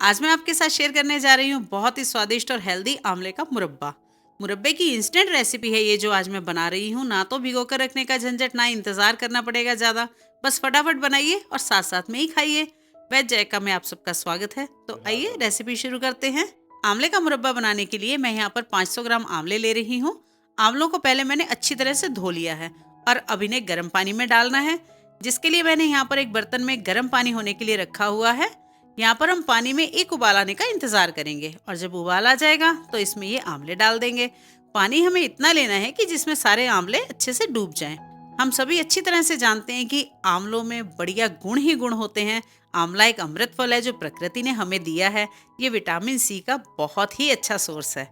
आज मैं आपके साथ शेयर करने जा रही हूँ बहुत ही स्वादिष्ट और हेल्दी आंवले का मुरब्बा। मुरब्बे की इंस्टेंट रेसिपी है ये जो आज मैं बना रही हूँ। ना तो भिगो कर रखने का झंझट, ना इंतजार करना पड़ेगा ज़्यादा। बस फटाफट बनाइए और साथ साथ में ही खाइए। वेज जायका में आप सबका स्वागत है। तो आइए रेसिपी शुरू करते हैं। आंवले का मुरब्बा बनाने के लिए मैं यहाँ पर 500 ग्राम आंवले ले रही हूँ। आंवलों को पहले मैंने अच्छी तरह से धो लिया है और अब इन्हें गर्म पानी में डालना है, जिसके लिए मैंने यहाँ पर एक बर्तन में गर्म पानी होने के लिए रखा हुआ है। यहाँ पर हम पानी में एक उबाल आने का इंतजार करेंगे और जब उबाल आ जाएगा तो इसमें ये आंवले डाल देंगे। पानी हमें इतना लेना है कि जिसमें सारे आंवले अच्छे से डूब जाएं। हम सभी अच्छी तरह से जानते हैं कि आंवलों में बढ़िया गुण ही गुण होते हैं। आंवला एक अमृत फल है जो प्रकृति ने हमें दिया है। ये विटामिन सी का बहुत ही अच्छा सोर्स है।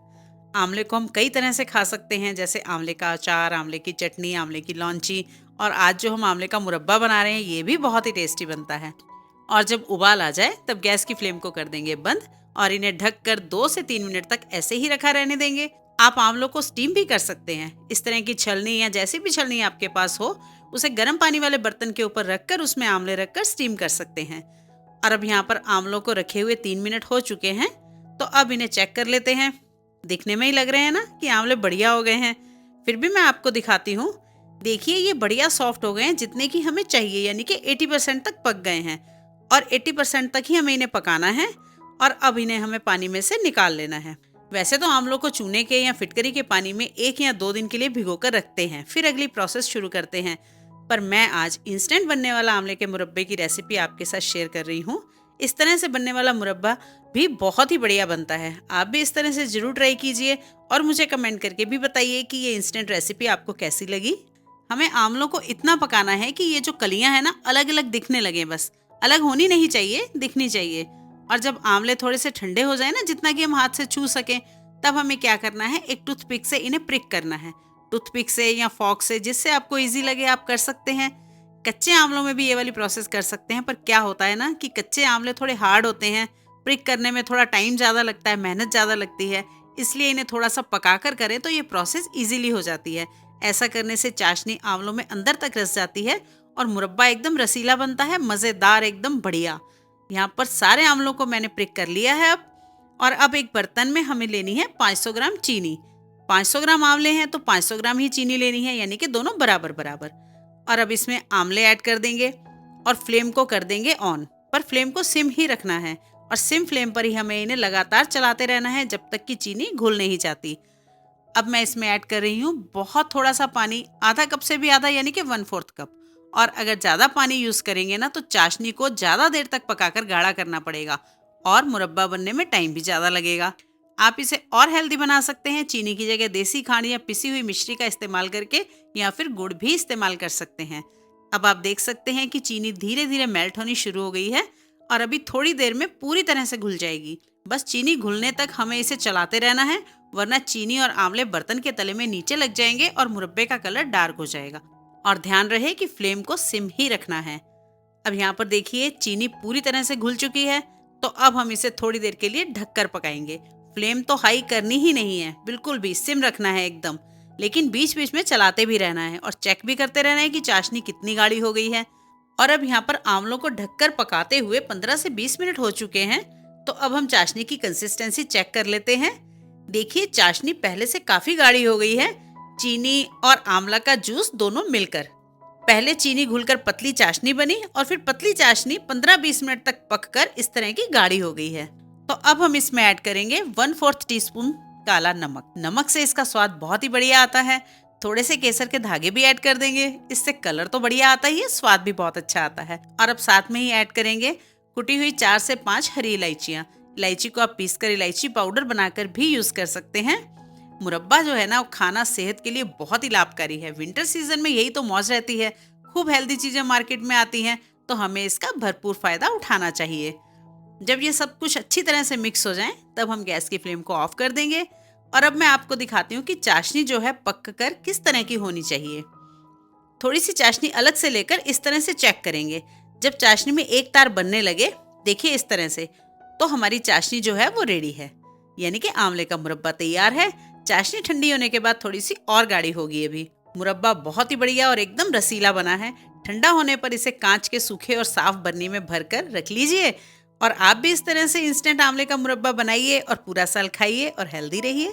आंवले को हम कई तरह से खा सकते हैं, जैसे आंवले का अचार, आंवले की चटनी, आंवले की लौंजी, और आज जो हम आंवले का मुरब्बा बना रहे हैं ये भी बहुत ही टेस्टी बनता है। और जब उबाल आ जाए तब गैस की फ्लेम को कर देंगे बंद और इन्हें ढककर 2 से 3 मिनट तक ऐसे ही रखा रहने देंगे। आप आंवलों को स्टीम भी कर सकते हैं। इस तरह की छलनी या जैसी भी छलनी आपके पास हो, उसे गर्म पानी वाले बर्तन के ऊपर रखकर उसमें आंवले रखकर स्टीम कर सकते हैं। और अब यहाँ पर आंवलों को रखे हुए 3 मिनट हो चुके हैं, तो अब इन्हें चेक कर लेते हैं। दिखने में ही लग रहे हैं ना कि आंवले बढ़िया हो गए हैं। फिर भी मैं आपको दिखाती हूँ। देखिए ये बढ़िया सॉफ्ट हो गए हैं, जितने की हमें चाहिए, यानी कि 80% तक पक गए हैं और 80% तक ही हमें इन्हें पकाना है। और अब इन्हें हमें पानी में से निकाल लेना है। वैसे तो आंवलों को चूने के या फिटकरी के पानी में 1 या 2 दिन के लिए भिगोकर रखते हैं, फिर अगली प्रोसेस शुरू करते हैं। पर मैं आज इंस्टेंट बनने वाला आंवले के मुरब्बे की रेसिपी आपके साथ शेयर कर रही हूँ। इस तरह से बनने वाला मुरब्बा भी बहुत ही बढ़िया बनता है। आप भी इस तरह से जरूर ट्राई कीजिए और मुझे कमेंट करके भी बताइए कि ये इंस्टेंट रेसिपी आपको कैसी लगी। हमें आंवलों को इतना पकाना है कि ये जो कलियां हैं ना अलग अलग दिखने लगे, बस अलग होनी नहीं चाहिए, दिखनी चाहिए। और जब आंवले थोड़े से ठंडे हो जाए ना, जितना कि हम हाथ से छू सकें, तब हमें क्या करना है, एक टूथपिक से इन्हें प्रिक करना है। टूथपिक से या फॉक से, जिससे आपको इजी लगे आप कर सकते हैं। कच्चे आंवलों में भी ये वाली प्रोसेस कर सकते हैं, पर क्या होता है ना कि कच्चे आंवले थोड़े हार्ड होते हैं। प्रिक करने में थोड़ा टाइम ज़्यादा लगता है, मेहनत ज़्यादा लगती है। इसलिए इन्हें थोड़ा सा पका कर करें तो ये प्रोसेस ईजिली हो जाती है। ऐसा करने से चाशनी आंवलों में अंदर तक रस जाती है और मुरब्बा एकदम रसीला बनता है, मज़ेदार, एकदम बढ़िया। यहाँ पर सारे आंवलों को मैंने प्रिक कर लिया है अब। और अब एक बर्तन में हमें लेनी है 500 ग्राम चीनी। 500 ग्राम आंवले हैं तो 500 ग्राम ही चीनी लेनी है, यानी कि दोनों बराबर बराबर। और अब इसमें आंवले ऐड कर देंगे और फ्लेम को कर देंगे ऑन, पर फ्लेम को सिम ही रखना है और सिम फ्लेम पर ही हमें इन्हें लगातार चलाते रहना है जब तक कि चीनी घुल नहीं जाती। अब मैं इसमें ऐड कर रही हूँ बहुत थोड़ा सा पानी, आधा कप से भी आधा, यानी कि 1/4 कप। और अगर ज़्यादा पानी यूज़ करेंगे ना तो चाशनी को ज़्यादा देर तक पकाकर गाढ़ा करना पड़ेगा और मुरब्बा बनने में टाइम भी ज़्यादा लगेगा। आप इसे और हेल्दी बना सकते हैं। चीनी की जगह देसी खांड या पिसी हुई मिश्री का इस्तेमाल करके, या फिर गुड़ भी इस्तेमाल कर सकते हैं। अब आप देख सकते हैं कि चीनी धीरे धीरे मेल्ट होनी शुरू हो गई है और अभी थोड़ी देर में पूरी तरह से घुल जाएगी। बस चीनी घुलने तक हमें इसे चलाते रहना है, वरना चीनी और आंवले बर्तन के तले में नीचे लग जाएंगे और मुरब्बे का कलर डार्क हो जाएगा। और ध्यान रहे कि फ्लेम को सिम ही रखना है। अब यहाँ पर देखिए चीनी पूरी तरह से घुल चुकी है, तो अब हम इसे थोड़ी देर के लिए ढककर पकाएंगे। फ्लेम तो हाई करनी ही नहीं है, बिल्कुल भी सिम रखना है एकदम। लेकिन बीच बीच में चलाते भी रहना है और चेक भी करते रहना है कि चाशनी कितनी गाढ़ी हो गई है। और अब यहाँ पर आंवलों को ढककर पकाते हुए 15 से 20 मिनट हो चुके हैं, तो अब हम चाशनी की कंसिस्टेंसी चेक कर लेते हैं। देखिए चाशनी पहले से काफी गाढ़ी हो गई है, चीनी और आंवला का जूस दोनों मिलकर। पहले चीनी घुलकर पतली चाशनी बनी और फिर पतली चाशनी 15-20 मिनट तक पककर इस तरह की गाढ़ी हो गई है। तो अब हम इसमें ऐड करेंगे 1/4 टीस्पून काला नमक। नमक से इसका स्वाद बहुत ही बढ़िया आता है। थोड़े से केसर के धागे भी ऐड कर देंगे, इससे कलर तो बढ़िया आता ही है, स्वाद भी बहुत अच्छा आता है। और अब साथ में ही ऐड करेंगे कुटी हुई 4 से 5 हरी इलायचियाँ। इलायची को आप पीसकर इलायची पाउडर बनाकर भी यूज कर सकते हैं। मुरब्बा जो है ना वो खाना सेहत के लिए बहुत ही लाभकारी है। विंटर सीजन में यही तो मौज रहती है, खूब हेल्दी चीजें मार्केट में आती हैं, तो हमें इसका भरपूर फायदा उठाना चाहिए। जब ये सब कुछ अच्छी तरह से मिक्स हो जाए तब हम गैस की फ्लेम को ऑफ कर देंगे। और अब मैं आपको दिखाती हूँ कि चाशनी जो है पक कर किस तरह की होनी चाहिए। थोड़ी सी चाशनी अलग से लेकर इस तरह से चेक करेंगे। जब चाशनी में एक तार बनने लगे, देखिए इस तरह से, तो हमारी चाशनी जो है वो रेडी है, यानी कि आंवले का मुरब्बा तैयार है। चाशनी ठंडी होने के बाद थोड़ी सी और गाढ़ी होगी। अभी मुरब्बा बहुत ही बढ़िया और एकदम रसीला बना है। ठंडा होने पर इसे कांच के सूखे और साफ बर्नी में भरकर रख लीजिए और आप भी इस तरह से इंस्टेंट आंवले का मुरब्बा बनाइए और पूरा साल खाइए और हेल्दी रहिए।